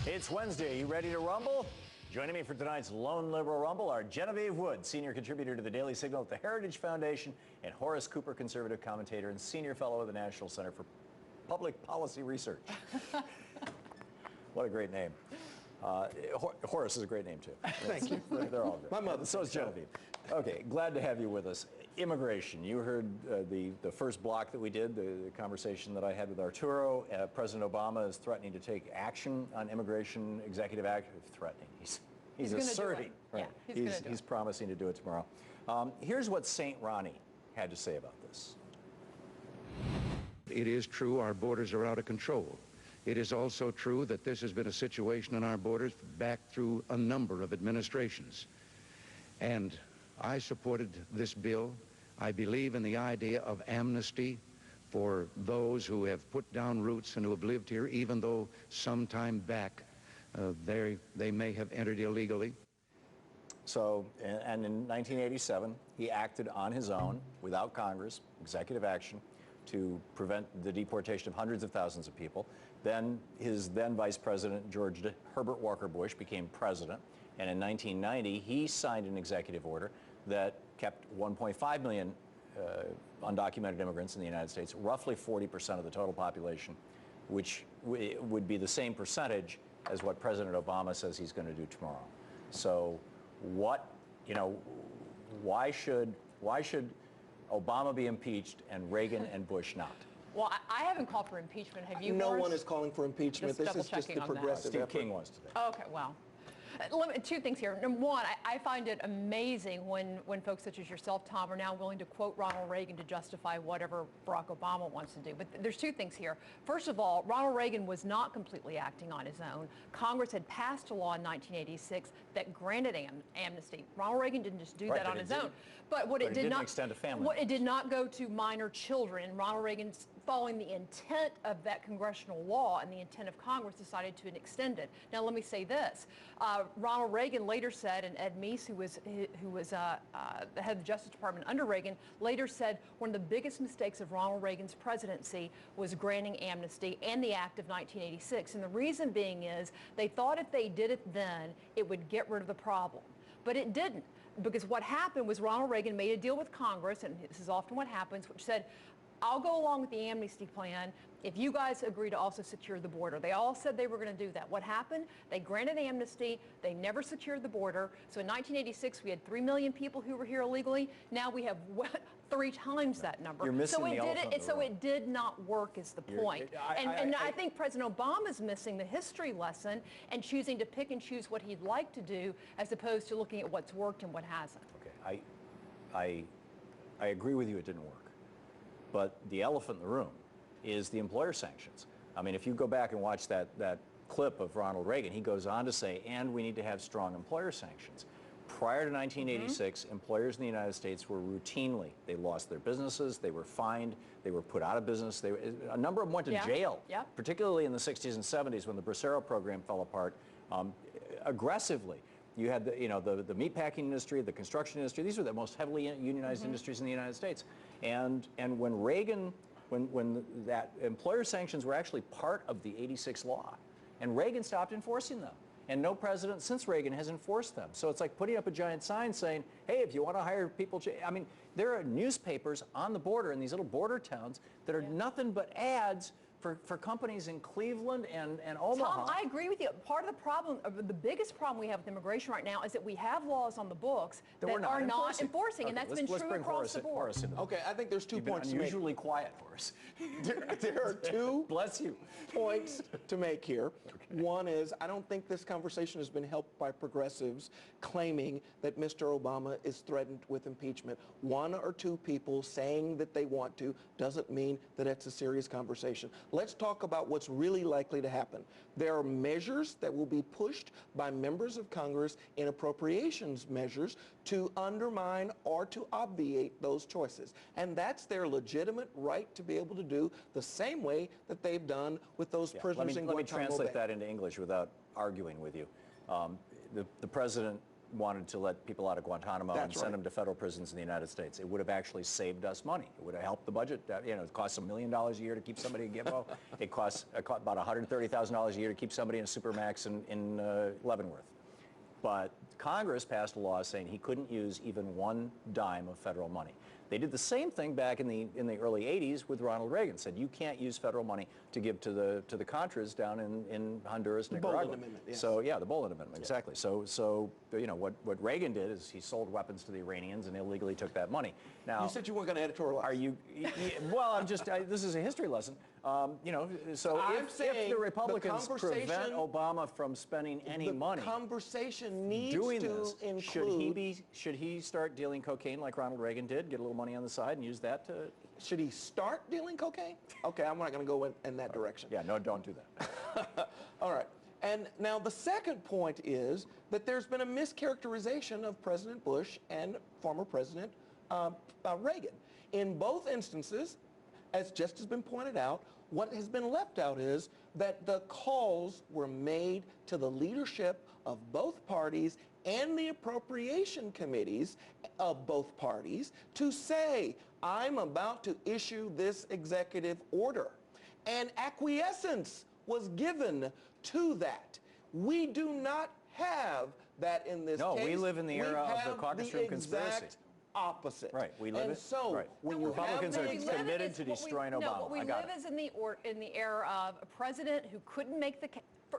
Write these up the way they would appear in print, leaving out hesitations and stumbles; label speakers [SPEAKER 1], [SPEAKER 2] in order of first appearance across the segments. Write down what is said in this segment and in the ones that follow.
[SPEAKER 1] It's Wednesday. You ready to rumble? Joining me for tonight's Lone Liberal Rumble are Genevieve Wood, senior contributor to the Daily Signal at the Heritage Foundation, and Horace Cooper, conservative commentator and senior fellow at the National Center for Public Policy Research. What a great name. Horace is a great name, too.
[SPEAKER 2] Thank you.
[SPEAKER 1] They're all great.
[SPEAKER 2] My mother.
[SPEAKER 1] So is Genevieve. Okay, glad to have you with us. Immigration. You heard the first block that we did, the conversation that I had with Arturo. President Obama is threatening to take action on immigration, executive action. Threatening. He's asserting. Right.
[SPEAKER 3] Yeah,
[SPEAKER 1] he's promising to do it tomorrow. Here's what St. Ronnie had to say about this.
[SPEAKER 4] It is true our borders are out of control. It is also true that this has been a situation on our borders back through a number of administrations. And I supported this bill. I believe in the idea of amnesty for those who have put down roots and who have lived here, even though some time back they may have entered illegally.
[SPEAKER 1] So, and in 1987, he acted on his own, without Congress, executive action, to prevent the deportation of hundreds of thousands of people. Then his then Vice President, George Herbert Walker Bush, became president. And in 1990, he signed an executive order that kept 1.5 million undocumented immigrants in the United States, roughly 40% of the total population, which would be the same percentage as what President Obama says he's going to do tomorrow. So why should Obama be impeached and Reagan and Bush not?
[SPEAKER 3] Well, I haven't called for impeachment. Have you?
[SPEAKER 2] No one is calling for impeachment. This is just the progressive
[SPEAKER 1] Steve
[SPEAKER 2] effort.
[SPEAKER 1] King wants today.
[SPEAKER 3] Okay, well. Two things here. Number one, I find it amazing when folks such as yourself, Thom, are now willing to quote Ronald Reagan to justify whatever Barack Obama wants to do. But there's two things here. First of all, Ronald Reagan was not completely acting on his own. Congress had passed a law in 1986 that granted amnesty. Ronald Reagan didn't just do that on his own. But it did not
[SPEAKER 1] extend to family.
[SPEAKER 3] It did not go to minor children. Ronald Reagan, following the intent of that congressional law and the intent of Congress, decided to extend it. Now, let me say this. Ronald Reagan later said, and Ed Meese, who was the head of the Justice Department under Reagan, later said one of the biggest mistakes of Ronald Reagan's presidency was granting amnesty and the Act of 1986. And the reason being is they thought if they did it then, it would get rid of the problem. But it didn't, because what happened was Ronald Reagan made a deal with Congress, and this is often what happens, which said, I'll go along with the amnesty plan if you guys agree to also secure the border. They all said they were going to do that. What happened? They granted amnesty. They never secured the border. So in 1986, we had 3 million people who were here illegally. Now we have 3 times that number.
[SPEAKER 1] You're missing the elephant in the room.
[SPEAKER 3] So it did not work is the point. I think President Obama is missing the history lesson and choosing to pick and choose what he'd like to do as opposed to looking at what's worked and what hasn't.
[SPEAKER 1] Okay, I agree with you, it didn't work. But the elephant in the room is the employer sanctions. I mean, if you go back and watch that clip of Ronald Reagan, he goes on to say, and we need to have strong employer sanctions. Prior to 1986, employers in the United States were routinely, they lost their businesses, they were fined, they were put out of business. A number of them went to jail, particularly in the 60s and 70s when the Bracero program fell apart aggressively. You had the meatpacking industry, the construction industry. These were the most heavily unionized industries in the United States. And when Reagan, when that employer sanctions were actually part of the 86 law, and Reagan stopped enforcing them. And no president since Reagan has enforced them. So it's like putting up a giant sign saying, hey, if you want to hire people, I mean, there are newspapers on the border in these little border towns that are nothing but ads for companies in Cleveland and Omaha.
[SPEAKER 3] Thom, I agree with you. Part of the problem, the biggest problem we have with immigration right now is that we have laws on the books that are not enforcing, and that's been true across the board.
[SPEAKER 2] Okay, I think there's 2 points to make.
[SPEAKER 1] Unusually quiet for us.
[SPEAKER 2] There are 2
[SPEAKER 1] bless you
[SPEAKER 2] points to make here. Okay. One is, I don't think this conversation has been helped by progressives claiming that Mr. Obama is threatened with impeachment. 1 or 2 people saying that they want to doesn't mean that it's a serious conversation. Let's talk about what's really likely to happen. There are measures that will be pushed by members of Congress in appropriations measures to undermine or to obviate those choices. And that's their legitimate right to be able to do the same way that they've done with those prisoners in Guantanamo Bay.
[SPEAKER 1] Let me translate that into English without arguing with you. The president wanted to let people out of Guantanamo and send them to federal prisons in the United States. It would have actually saved us money. It would have helped the budget. You know, it costs $1 million a year to keep somebody in Gitmo. It costs about $130,000 a year to keep somebody in a Supermax in Leavenworth. But Congress passed a law saying he couldn't use even one dime of federal money. They did the same thing back in the early 80s with Ronald Reagan. Said you can't use federal money to give to the Contras down in Honduras, Nicaragua.
[SPEAKER 2] Boland Amendment, yes.
[SPEAKER 1] So yeah, the Boland Amendment, exactly. So you know what Reagan did is he sold weapons to the Iranians and illegally took that money. Now
[SPEAKER 2] You said you weren't going to editorialize.
[SPEAKER 1] are you? Well, I'm just. This is a history lesson. You know, so if the Republicans prevent Obama from spending any money,
[SPEAKER 2] the conversation needs
[SPEAKER 1] doing
[SPEAKER 2] to
[SPEAKER 1] this,
[SPEAKER 2] include.
[SPEAKER 1] should he start dealing cocaine like Ronald Reagan did, get a little money on the side and use that to?
[SPEAKER 2] Should he start dealing cocaine? Okay, I'm not going to go in that direction.
[SPEAKER 1] Yeah, no, don't do that.
[SPEAKER 2] All right. And now the second point is that there's been a mischaracterization of President Bush and former President Reagan. In both instances, as just has been pointed out, what has been left out is that the calls were made to the leadership of both parties and the appropriation committees of both parties to say, I'm about to issue this executive order. And acquiescence was given to that. We do not have that in this case.
[SPEAKER 1] No, we live in the era of the caucus room conspiracy.
[SPEAKER 2] Opposite.
[SPEAKER 1] Right, we live
[SPEAKER 2] and
[SPEAKER 1] it.
[SPEAKER 2] so
[SPEAKER 1] right.
[SPEAKER 2] when you
[SPEAKER 1] Republicans
[SPEAKER 2] have
[SPEAKER 1] are
[SPEAKER 2] the
[SPEAKER 1] committed to destroying Obama.
[SPEAKER 3] No, what we live is in the era of a president who couldn't make the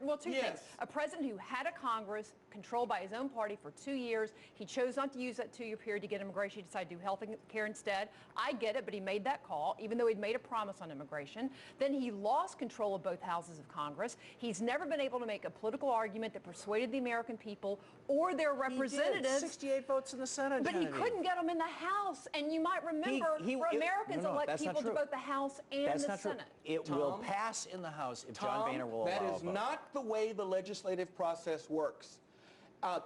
[SPEAKER 3] well, two things. A president who had a Congress controlled by his own party for 2 years. He chose not to use that 2-year period to get immigration. He decided to do health care instead. I get it, but he made that call, even though he'd made a promise on immigration. Then he lost control of both houses of Congress. He's never been able to make a political argument that persuaded the American people or their representatives.
[SPEAKER 1] He did. 68 votes in the Senate.
[SPEAKER 3] But he couldn't get them in the House. And you might remember, Americans elect people to both the House and the Senate.
[SPEAKER 1] It will pass in the House if John Boehner will allow
[SPEAKER 2] that is
[SPEAKER 1] a vote.
[SPEAKER 2] not the way the legislative process works.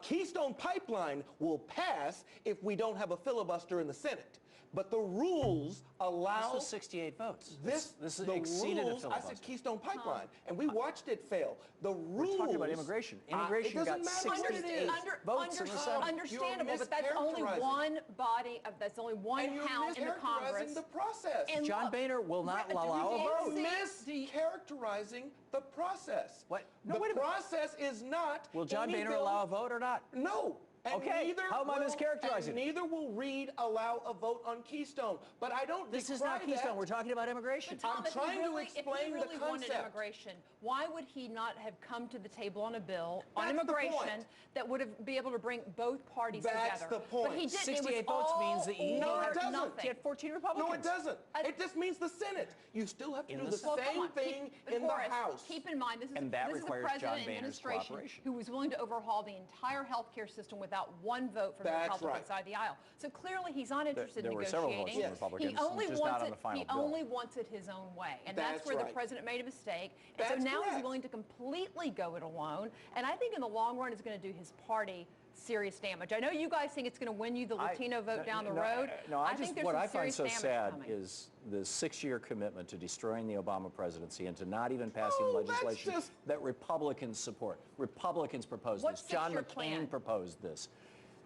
[SPEAKER 2] Keystone Pipeline will pass if we don't have a filibuster in the Senate. But the rules allow...
[SPEAKER 1] This is 68 votes.
[SPEAKER 2] This
[SPEAKER 1] exceeded
[SPEAKER 2] rules,
[SPEAKER 1] a
[SPEAKER 2] I
[SPEAKER 1] filibuster.
[SPEAKER 2] said Keystone Pipeline, and we watched it fail. The rules...
[SPEAKER 1] We're talking about immigration. Immigration got 68 votes in the Senate.
[SPEAKER 3] Understandable, but that's only one body of... That's only one house in the Congress.
[SPEAKER 2] And you're mischaracterizing the process.
[SPEAKER 3] And
[SPEAKER 1] John Boehner will not allow a vote.
[SPEAKER 2] You're mischaracterizing the process.
[SPEAKER 1] What? No,
[SPEAKER 2] the
[SPEAKER 1] wait a minute.
[SPEAKER 2] process is not...
[SPEAKER 1] Will John Boehner allow a vote or not?
[SPEAKER 2] No. And
[SPEAKER 1] okay, how am I mischaracterizing?
[SPEAKER 2] And neither will Reid allow a vote on Keystone. But I don't
[SPEAKER 1] This is not Keystone. We're talking about immigration.
[SPEAKER 3] But Tom,
[SPEAKER 2] I'm trying to explain the
[SPEAKER 3] if he really wanted
[SPEAKER 2] concept.
[SPEAKER 3] immigration, why would he not have come to the table on a bill on
[SPEAKER 2] That's the
[SPEAKER 3] immigration
[SPEAKER 2] point.
[SPEAKER 3] that would have be able to bring both parties
[SPEAKER 2] That's
[SPEAKER 3] together?
[SPEAKER 2] the point.
[SPEAKER 3] But he didn't.
[SPEAKER 1] 68 votes means that you
[SPEAKER 2] No, it doesn't.
[SPEAKER 3] nothing.
[SPEAKER 1] He had 14 Republicans.
[SPEAKER 2] No, it doesn't. It just means the Senate. You still have to do the
[SPEAKER 3] Well, come
[SPEAKER 2] same
[SPEAKER 3] on.
[SPEAKER 2] thing in
[SPEAKER 3] Horace,
[SPEAKER 2] the House.
[SPEAKER 3] Keep in mind, this is
[SPEAKER 1] And that
[SPEAKER 3] a
[SPEAKER 1] requires
[SPEAKER 3] president
[SPEAKER 1] John
[SPEAKER 3] and
[SPEAKER 1] Boehner's
[SPEAKER 3] administration
[SPEAKER 1] cooperation.
[SPEAKER 3] who was willing to overhaul the entire health care system without one vote from the
[SPEAKER 2] That's
[SPEAKER 3] Republican
[SPEAKER 2] right.
[SPEAKER 3] side of the aisle. So clearly, he's not interested
[SPEAKER 1] There
[SPEAKER 3] in
[SPEAKER 1] were several
[SPEAKER 3] negotiating.
[SPEAKER 1] votes from Republicans,
[SPEAKER 3] He only
[SPEAKER 1] just not
[SPEAKER 3] wants
[SPEAKER 1] on the final
[SPEAKER 3] He
[SPEAKER 1] bill.
[SPEAKER 3] only wants it his own way, and
[SPEAKER 2] That's
[SPEAKER 3] that's where the
[SPEAKER 2] right.
[SPEAKER 3] president made a mistake. And
[SPEAKER 2] That's
[SPEAKER 3] so now he's
[SPEAKER 2] correct.
[SPEAKER 3] willing to completely go it alone. And I think in the long run, it's going to do his party serious damage. I know you guys think it's going to win you the Latino vote down the road.
[SPEAKER 1] No,
[SPEAKER 3] I think there's
[SPEAKER 1] what
[SPEAKER 3] some
[SPEAKER 1] I find
[SPEAKER 3] serious
[SPEAKER 1] so
[SPEAKER 3] damage
[SPEAKER 1] sad
[SPEAKER 3] coming.
[SPEAKER 1] is the 6-year commitment to destroying the Obama presidency and to not even passing
[SPEAKER 2] Oh, that's
[SPEAKER 1] legislation
[SPEAKER 2] just-
[SPEAKER 1] that Republicans support. Republicans proposed
[SPEAKER 3] What
[SPEAKER 1] this. John
[SPEAKER 3] 6-year
[SPEAKER 1] McCain
[SPEAKER 3] plan?
[SPEAKER 1] proposed this.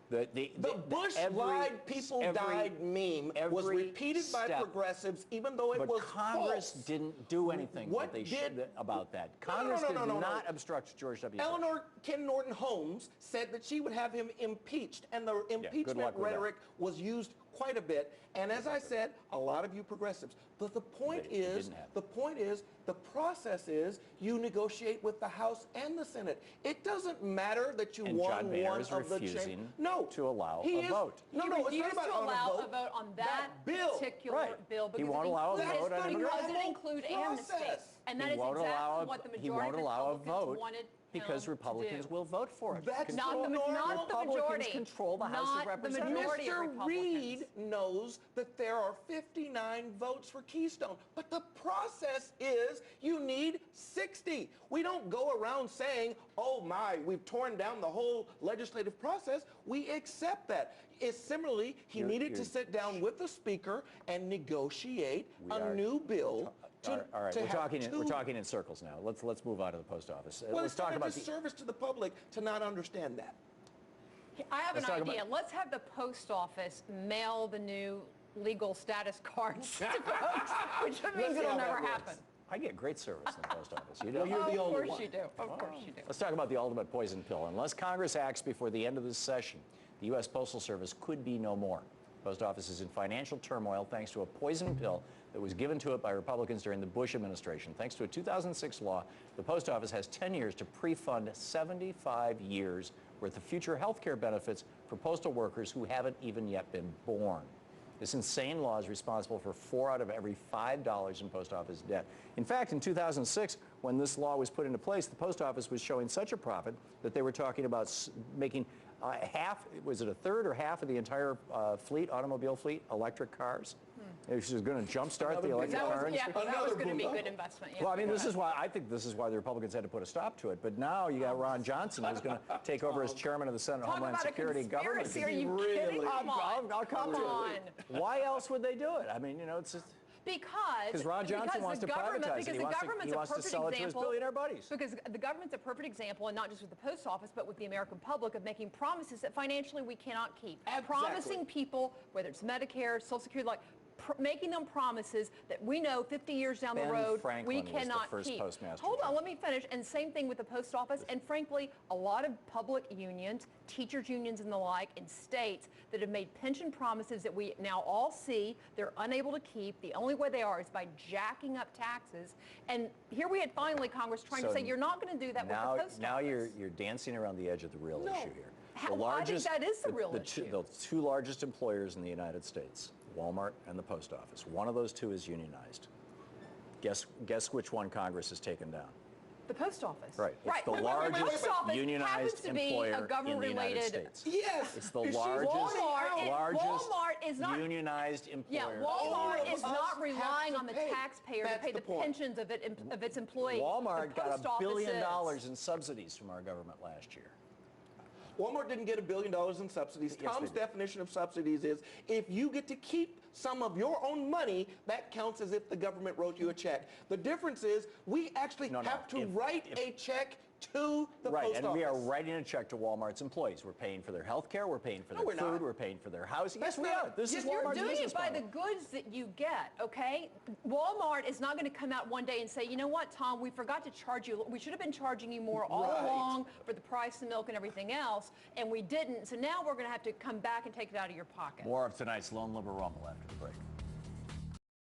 [SPEAKER 2] The Bush lied, people died meme was
[SPEAKER 1] every
[SPEAKER 2] repeated by
[SPEAKER 1] step.
[SPEAKER 2] progressives, even though it
[SPEAKER 1] But
[SPEAKER 2] was
[SPEAKER 1] Congress
[SPEAKER 2] false.
[SPEAKER 1] didn't do anything
[SPEAKER 2] What
[SPEAKER 1] that they
[SPEAKER 2] did-
[SPEAKER 1] about that.
[SPEAKER 2] No, no,
[SPEAKER 1] Congress
[SPEAKER 2] no,
[SPEAKER 1] did
[SPEAKER 2] no, no, no.
[SPEAKER 1] not obstruct George W. Bush.
[SPEAKER 2] Eleanor Ken Norton Holmes said that she would have him impeached, and the impeachment
[SPEAKER 1] luck with that.
[SPEAKER 2] rhetoric was used quite a bit. And as I said, a lot of you progressives. But the point
[SPEAKER 1] They
[SPEAKER 2] is,
[SPEAKER 1] didn't have it.
[SPEAKER 2] the process is you negotiate with the House and the Senate. It doesn't matter that you
[SPEAKER 1] And
[SPEAKER 2] won
[SPEAKER 1] John Boehner
[SPEAKER 2] one
[SPEAKER 1] is
[SPEAKER 2] of the
[SPEAKER 1] refusing
[SPEAKER 2] no
[SPEAKER 1] to allow
[SPEAKER 2] he
[SPEAKER 1] a
[SPEAKER 2] is,
[SPEAKER 1] vote.
[SPEAKER 2] No,
[SPEAKER 3] He
[SPEAKER 2] no, it's not
[SPEAKER 3] refused
[SPEAKER 2] about
[SPEAKER 3] to
[SPEAKER 2] on
[SPEAKER 3] allow
[SPEAKER 2] a vote.
[SPEAKER 3] on that
[SPEAKER 2] bill.
[SPEAKER 3] particular
[SPEAKER 1] Right.
[SPEAKER 3] bill
[SPEAKER 1] He
[SPEAKER 3] because
[SPEAKER 1] won't allow a
[SPEAKER 3] includes-
[SPEAKER 1] vote on
[SPEAKER 3] it
[SPEAKER 1] immigration.
[SPEAKER 3] doesn't include amnesty.
[SPEAKER 2] Process.
[SPEAKER 3] And that
[SPEAKER 1] He
[SPEAKER 3] is
[SPEAKER 1] won't allow
[SPEAKER 3] exactly
[SPEAKER 1] a-
[SPEAKER 3] what the
[SPEAKER 1] he
[SPEAKER 3] majority
[SPEAKER 1] won't
[SPEAKER 3] of
[SPEAKER 1] allow a
[SPEAKER 3] Republicans
[SPEAKER 1] vote
[SPEAKER 3] wanted
[SPEAKER 1] because
[SPEAKER 3] him
[SPEAKER 1] Republicans
[SPEAKER 3] to do.
[SPEAKER 1] will vote for it.
[SPEAKER 2] That's
[SPEAKER 1] Because
[SPEAKER 3] Not the
[SPEAKER 1] Republicans
[SPEAKER 3] majority.
[SPEAKER 1] control the House
[SPEAKER 3] Not
[SPEAKER 1] of
[SPEAKER 3] the
[SPEAKER 1] Representatives.
[SPEAKER 3] majority of
[SPEAKER 2] Mr.
[SPEAKER 3] Republicans.
[SPEAKER 2] Reid knows that there are 59 votes for Keystone, but the process is you need 60. We don't go around saying, oh my, we've torn down the whole legislative process. We accept that. Similarly, he needed to sit down with the Speaker and negotiate a new bill.
[SPEAKER 1] All right,
[SPEAKER 2] to
[SPEAKER 1] we're
[SPEAKER 2] have
[SPEAKER 1] talking in circles now. Let's move on to the post office.
[SPEAKER 2] Well,
[SPEAKER 1] Let's
[SPEAKER 2] it's not
[SPEAKER 1] talk
[SPEAKER 2] a
[SPEAKER 1] about
[SPEAKER 2] disservice to the public to not understand that.
[SPEAKER 3] I have an
[SPEAKER 1] Let's talk about-
[SPEAKER 3] idea. Let's have the post office mail the new legal status cards to folks, which means
[SPEAKER 2] Look at
[SPEAKER 3] it'll
[SPEAKER 2] how
[SPEAKER 3] never
[SPEAKER 2] that works.
[SPEAKER 3] happen.
[SPEAKER 1] I get great service in the post office. You
[SPEAKER 2] Well,
[SPEAKER 1] know?
[SPEAKER 2] you're the
[SPEAKER 3] Of
[SPEAKER 2] only
[SPEAKER 3] course
[SPEAKER 2] one.
[SPEAKER 3] you do. Of course you do.
[SPEAKER 1] Let's talk about the ultimate poison pill. Unless Congress acts before the end of this session, the U.S. Postal Service could be no more. The Post Office is in financial turmoil thanks to a poison pill that was given to it by Republicans during the Bush administration. Thanks to a 2006 law, the Post Office has 10 years to pre-fund 75 years worth of future health care benefits for postal workers who haven't even yet been born. This insane law is responsible for 4 out of every $5 in post office debt. In fact, in 2006, when this law was put into place, the post office was showing such a profit that they were talking about making half, was it a third or half of the entire fleet, automobile fleet, electric cars? It was going to jumpstart the electric car industry.
[SPEAKER 3] That was going to be a good investment. Yeah.
[SPEAKER 1] Well, I mean, I think this is why the Republicans had to put a stop to it. But now you got Ron Johnson who's going to take over as chairman of the Senate
[SPEAKER 3] Talk
[SPEAKER 1] Homeland
[SPEAKER 3] about
[SPEAKER 1] Security
[SPEAKER 3] a
[SPEAKER 1] Government.
[SPEAKER 3] conspiracy. Are you kidding? Come on.
[SPEAKER 1] I'll come to
[SPEAKER 3] on.
[SPEAKER 1] it. Why else would they do it? I mean, you know, it's just...
[SPEAKER 3] Because
[SPEAKER 1] Ron Johnson wants to privatize it. He wants to sell it to his billionaire buddies.
[SPEAKER 3] Because the government's a perfect example, and not just with the post office, but with the American public, of making promises that financially we cannot keep.
[SPEAKER 2] Exactly.
[SPEAKER 3] Promising people, whether it's Medicare, Social Security, like making them promises that we know 50 years down the road we cannot keep. Hold on, let me finish. And same thing with the post office. And frankly, a lot of public unions, teachers unions and the like in states that have made pension promises that we now all see they're unable to keep. The only way they are is by jacking up taxes. And here we had finally Congress trying to say you're not going to do that with the post office.
[SPEAKER 1] Now you're dancing around the edge of the real issue here.
[SPEAKER 3] I think that is the real issue.
[SPEAKER 1] The 2 largest employers in the United States, Walmart and the post office. One of those 2 is unionized. Guess which one Congress has taken down?
[SPEAKER 3] The post office.
[SPEAKER 1] Right. It's the largest unionized employer in the United States.
[SPEAKER 2] Yes.
[SPEAKER 1] It's the largest
[SPEAKER 3] Walmart is not
[SPEAKER 1] unionized employer.
[SPEAKER 3] Yeah, Walmart is not relying on the taxpayer to pay the pensions of its employees.
[SPEAKER 1] Walmart got $1 billion
[SPEAKER 3] is.
[SPEAKER 1] in subsidies from our government last year.
[SPEAKER 2] Walmart didn't get $1 billion in subsidies.
[SPEAKER 1] Yes,
[SPEAKER 2] Tom's definition of subsidies is if you get to keep some of your own money, that counts as if the government wrote you a check. The difference is we actually have to write a check to the post office.
[SPEAKER 1] Right, and we are writing a check to Walmart's employees. We're paying for their health care, we're paying for their food, we're paying for their housing. Yes, we are. This is Walmart's business model.
[SPEAKER 3] You're doing it by the goods that you get, okay? Walmart is not going to come out one day and say, you know what, Tom, we forgot to charge you. We should have been charging you more all along for the price of milk and everything else, and we didn't. So now we're going to have to come back and take it out of your pocket.
[SPEAKER 1] More of tonight's Lone Liberal Rumble after the break.